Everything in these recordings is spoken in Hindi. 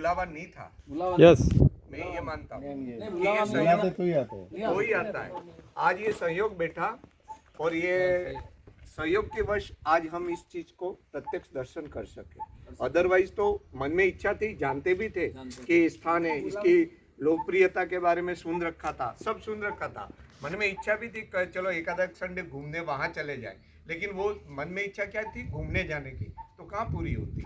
बुलावा नहीं था, यस, मैं ये मानता हूँ। नहीं, ये संयोग तो ही आते हैं। कोई आता है, आज ये संयोग बैठा और ये सहयोग के वश आज हम इस चीज को प्रत्यक्ष दर्शन कर सके। अदरवाइज तो मन में इच्छा थी, जानते भी थे कि स्थान है, इसकी लोकप्रियता के बारे में सुन रखा था, सब सुन रखा था, मन में इच्छा भी थी कि चलो एकादश संडे घूमने वहां चले जाए, लेकिन वो मन में इच्छा क्या थी, घूमने जाने की, तो कहाँ पूरी होती।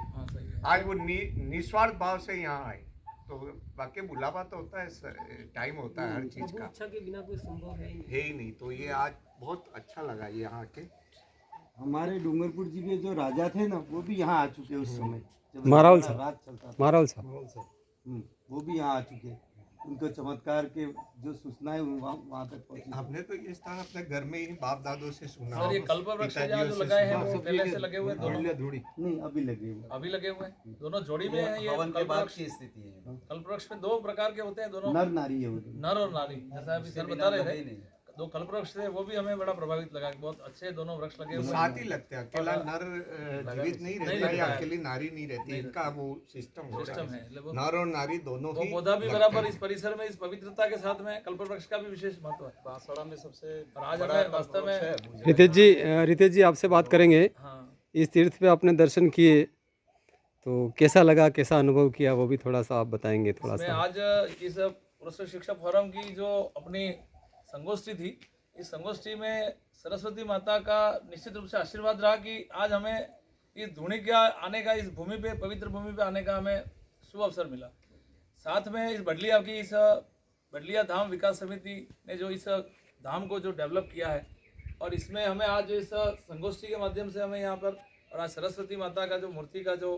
आज वो निस्वार्थ भाव से यहाँ आए, तो वाकई बुलावा तो होता है, टाइम होता है हर चीज का, इच्छा के बिना कोई संभव है ही नहीं। तो ये आज बहुत अच्छा लगा ये यहाँ के। हमारे डूंगरपुर जी के जो राजा थे ना, वो भी यहाँ आ चुके उस समय, जब महारावल साहब। राज चलता था। महारावल साहब। वो भी यहाँ आ चुके, उनको चमत्कार के जो सूचनाएं वहाँ तक पहुँची। आपने तो ये स्थान अपने घर में ही बाप दादों से सुना। और ये कल्प वृक्ष जो लगाए हैं वो पहले से लगे हुए हैं दोनों? नहीं, अभी लगे हुए। अभी लगे हुए हैं, दोनों जोड़ी में है। ये कल्प वृक्ष की स्थिति है। कल्प वृक्ष में दो प्रकार के होते हैं, दोनों नर नारी है वो। नर और नारी, जैसा अभी सर बता रहे थे। दो कल्प वृक्ष थे, वो भी हमें बड़ा प्रभावित लगा, बहुत अच्छे दोनों वृक्ष लगे हुए हैं। साथ ही लगते हैं, अकेला नर जीवित नहीं रहता या अकेली नारी नहीं रहती, इनका वो सिस्टम है। नर और नारी दोनों वो ही पौधा भी बराबर इस परिसर में, इस पवित्रता के साथ में कल्प वृक्ष का भी विशेष महत्व है। बांसवाड़ा में सबसे आज हमें वास्तव में रितेश जी आपसे बात करेंगे। हाँ, इस तीर्थ पे आपने दर्शन किए तो कैसा लगा, कैसा अनुभव किया, वो भी थोड़ा सा आप बताएंगे थोड़ा इसमें सा। आज इस पुरस्कृत शिक्षक फोरम की जो अपनी संगोष्ठी थी, इस संगोष्ठी में सरस्वती माता का निश्चित रूप से आशीर्वाद रहा कि आज हमें इस धूणी का आने का, इस भूमि पे, पवित्र भूमि पे आने का हमें शुभ अवसर मिला। साथ में इस बडलिया की, इस बडलिया धाम विकास समिति ने जो इस धाम को जो डेवलप किया है, और इसमें हमें आज इस संगोष्ठी के माध्यम से हमें यहाँ पर, और आज सरस्वती माता का जो मूर्ति का जो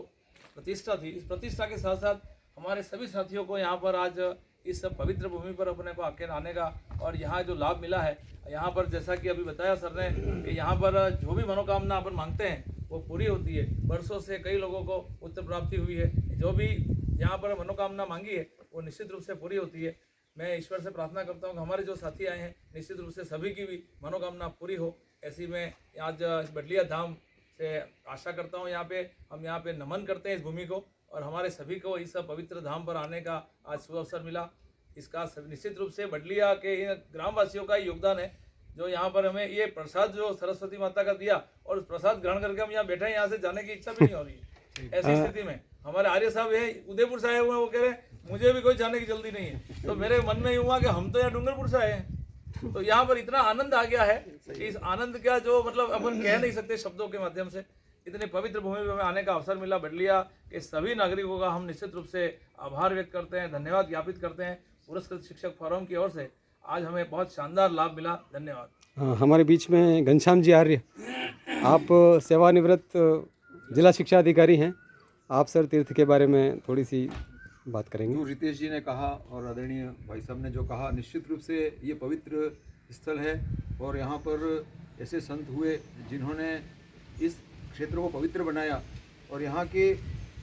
प्रतिष्ठा थी, इस प्रतिष्ठा के साथ साथ हमारे सभी साथियों को यहाँ पर आज इस पवित्र भूमि पर अपने को आके आने का और यहाँ जो लाभ मिला है, यहाँ पर जैसा कि अभी बताया सर ने कि यहाँ पर जो भी मनोकामना अपन मांगते हैं वो पूरी होती है। वर्षों से कई लोगों को उत्तर प्राप्ति हुई है, जो भी यहाँ पर मनोकामना मांगी है वो निश्चित रूप से पूरी होती है। मैं ईश्वर से प्रार्थना करता हूँ कि हमारे जो साथी आए हैं निश्चित रूप से सभी की भी मनोकामना पूरी हो, ऐसी मैं आज इस बडलिया धाम से आशा करता हूँ। हम यहाँ पे नमन करते हैं इस भूमि को, और हमारे सभी को इस पवित्र धाम पर आने का आज शुभ अवसर मिला। इसका निश्चित रूप से बडलिया के इन ग्रामवासियों का योगदान है, जो यहाँ पर हमें ये प्रसाद जो सरस्वती माता का दिया, और उस प्रसाद ग्रहण करके हम यहाँ बैठे हैं, यहाँ से जाने की इच्छा भी नहीं हो रही है। ऐसी स्थिति में हमारे आर्य साहब है उदयपुर से आए हुए हैं, वो कह रहे हैं मुझे भी कोई जाने की जल्दी नहीं है। तो मेरे मन में ये हुआ कि हम तो यहाँ डूंगरपुर से आए हैं, तो यहाँ पर इतना आनंद आ गया है कि इस आनंद का जो मतलब अपन कह नहीं सकते शब्दों के माध्यम से। इतनी पवित्र भूमि में हमें आने का अवसर मिला। बडलिया के सभी नागरिकों का हम निश्चित रूप से आभार व्यक्त करते हैं, धन्यवाद ज्ञापित करते हैं। पुरस्कृत शिक्षक फोरम की ओर से आज हमें बहुत शानदार लाभ मिला, धन्यवाद। हाँ, हमारे बीच में घनश्याम जी आर्य, आप सेवानिवृत्त जिला शिक्षा अधिकारी हैं। आप सर तीर्थ के बारे में थोड़ी सी बात करेंगे। जो रितेश जी ने कहा और आदरणीय भाई साहब ने जो कहा, निश्चित रूप से ये पवित्र स्थल है, और यहाँ पर ऐसे संत हुए जिन्होंने इस क्षेत्र को पवित्र बनाया, और यहाँ के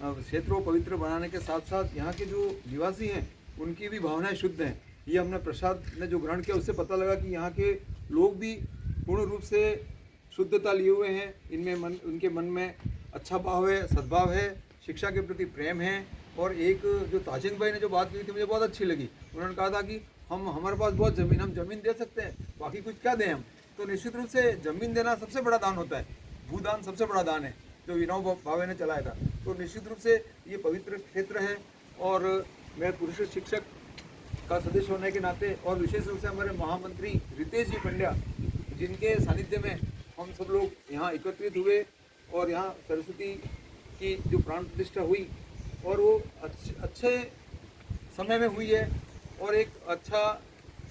क्षेत्र को पवित्र बनाने के साथ साथ यहाँ के जो निवासी हैं उनकी भी भावनाएं शुद्ध हैं। ये हमने प्रसाद ने जो ग्रहण किया उससे पता लगा कि यहाँ के लोग भी पूर्ण रूप से शुद्धता लिए हुए हैं। उनके मन में अच्छा भाव है, सद्भाव है, शिक्षा के प्रति प्रेम है। और एक जो ताजिंद भाई ने जो बात की थी मुझे बहुत अच्छी लगी। उन्होंने कहा था कि हमारे पास बहुत ज़मीन, हम ज़मीन दे सकते हैं, बाकी कुछ क्या दें हम। तो निश्चित रूप से ज़मीन देना सबसे बड़ा दान होता है, भूदान सबसे बड़ा दान है, जो विनोबा भावे ने चलाया था। तो निश्चित रूप से ये पवित्र क्षेत्र है, और मैं पुरस्कृत शिक्षक का सदस्य होने के नाते, और विशेष रूप से हमारे महामंत्री रितेश जी पंड्या, जिनके सानिध्य में हम सब लोग यहाँ एकत्रित हुए, और यहाँ सरस्वती की जो प्राण प्रतिष्ठा हुई, और वो अच्छे समय में हुई है, और एक अच्छा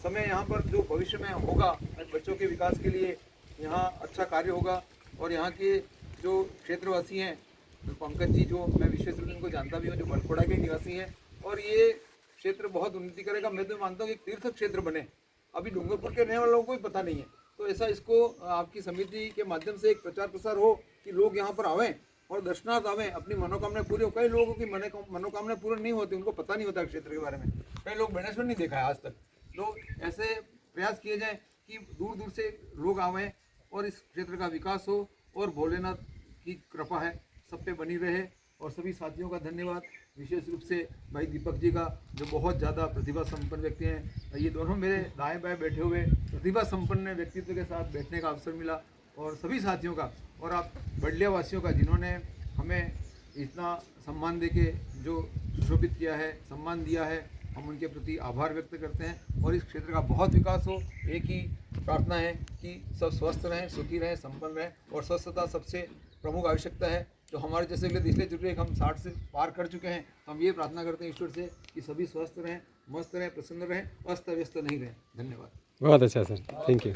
समय यहाँ पर जो भविष्य में होगा बच्चों के विकास के लिए यहाँ अच्छा कार्य होगा। और यहाँ के जो क्षेत्रवासी हैं, पंकज जी, जो मैं विशेष रूप से उनको जानता भी हूँ, जो बलखोड़ा के निवासी हैं, और ये क्षेत्र बहुत उन्नति करेगा। मैं तो मानता हूँ कि तीर्थ क्षेत्र बने। अभी डूंगरपुर के रहने वाले लोगों को भी पता नहीं है, तो ऐसा इसको आपकी समिति के माध्यम से एक प्रचार प्रसार हो कि लोग यहाँ पर आवें और दर्शनार्थ आवें, अपनी मनोकामनाएं पूरी हो। कई लोगों की मनोकामनाएं पूरी नहीं होती, उनको पता नहीं होता क्षेत्र के बारे में। कई लोग बेनेश्वर नहीं देखा है आज तक। लोग ऐसे प्रयास किए जाएँ कि दूर दूर से लोग आवें और इस क्षेत्र का विकास हो, और भोलेनाथ की कृपा है सब पे बनी रहे। और सभी साथियों का धन्यवाद, विशेष रूप से भाई दीपक जी का जो बहुत ज़्यादा प्रतिभा संपन्न व्यक्ति हैं। ये दोनों मेरे दाएं बाएं बैठे हुए प्रतिभा संपन्न व्यक्तित्व के साथ बैठने का अवसर मिला, और सभी साथियों का और आप बडलिया वासियों का जिन्होंने हमें इतना सम्मान देके जो सुशोभित किया है, सम्मान दिया है, हम उनके प्रति आभार व्यक्त करते हैं। और इस क्षेत्र का बहुत विकास हो, एक ही प्रार्थना है कि सब स्वस्थ रहें, सुखी रहें, संपन्न रहें, और स्वस्थता सबसे प्रमुख आवश्यकता है। जो हमारे जैसे अगले पिछले चुके हम 60 से पार कर चुके हैं, तो हम ये प्रार्थना करते हैं ईश्वर से कि सभी स्वस्थ रहें, मस्त रहें, प्रसन्न रहें, अस्त व्यस्त नहीं रहें। धन्यवाद। बहुत अच्छा सर, थैंक यू।